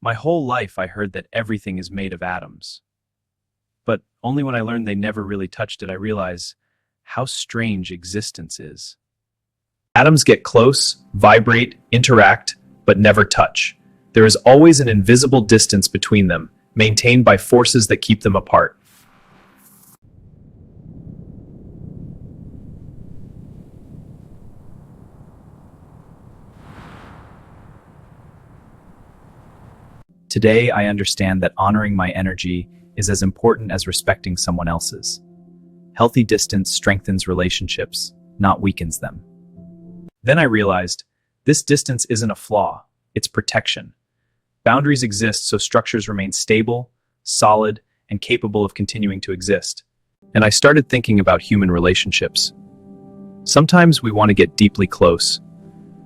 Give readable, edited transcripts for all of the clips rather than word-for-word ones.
My whole life I heard that everything is made of atoms. But only when I learned they never really touched did I realize how strange existence is. Atoms get close, vibrate, interact, but never touch. There is always an invisible distance between them, maintained by forces that keep them apart. Today, I understand that honoring my energy is as important as respecting someone else's. Healthy distance strengthens relationships, not weakens them. Then I realized this distance isn't a flaw, it's protection. Boundaries exist so structures remain stable, solid, and capable of continuing to exist. And I started thinking about human relationships. Sometimes we want to get deeply close,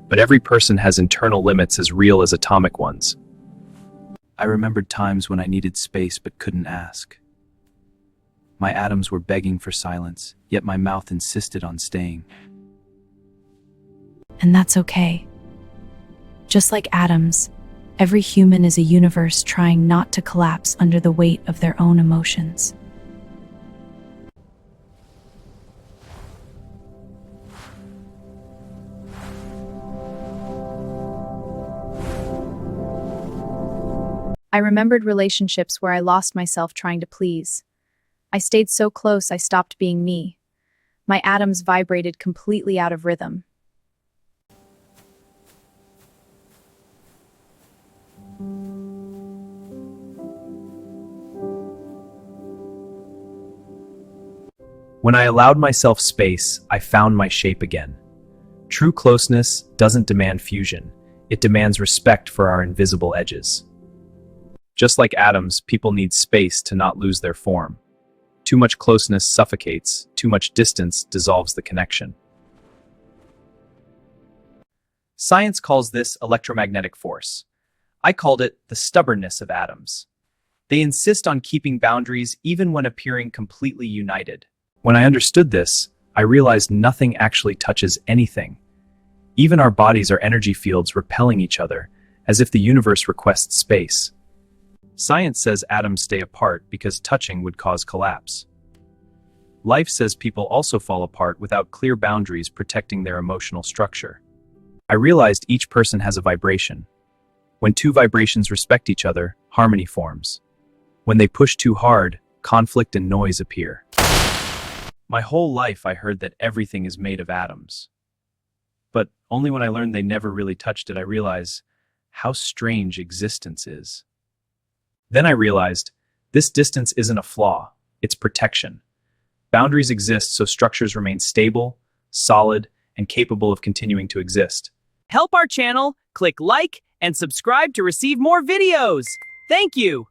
but every person has internal limits as real as atomic ones. I remembered times when I needed space but couldn't ask. My atoms were begging for silence, yet my mouth insisted on staying. And that's okay. Just like atoms, every human is a universe trying not to collapse under the weight of their own emotions. I remembered relationships where I lost myself trying to please. I stayed so close I stopped being me. My atoms vibrated completely out of rhythm. When I allowed myself space, I found my shape again. True closeness doesn't demand fusion. It demands respect for our invisible edges. Just like atoms, people need space to not lose their form. Too much closeness suffocates, too much distance dissolves the connection. Science calls this electromagnetic force. I called it the stubbornness of atoms. They insist on keeping boundaries even when appearing completely united. When I understood this, I realized nothing actually touches anything. Even our bodies are energy fields repelling each other, as if the universe requests space. Science says atoms stay apart because touching would cause collapse. Life says people also fall apart without clear boundaries protecting their emotional structure. I realized each person has a vibration. When two vibrations respect each other, harmony forms. When they push too hard, conflict and noise appear. My whole life I heard that everything is made of atoms. But only when I learned they never really touched did I realize how strange existence is. Then I realized this distance isn't a flaw, it's protection. Boundaries exist so structures remain stable, solid, and capable of continuing to exist. Help our channel, click like and subscribe to receive more videos. Thank you.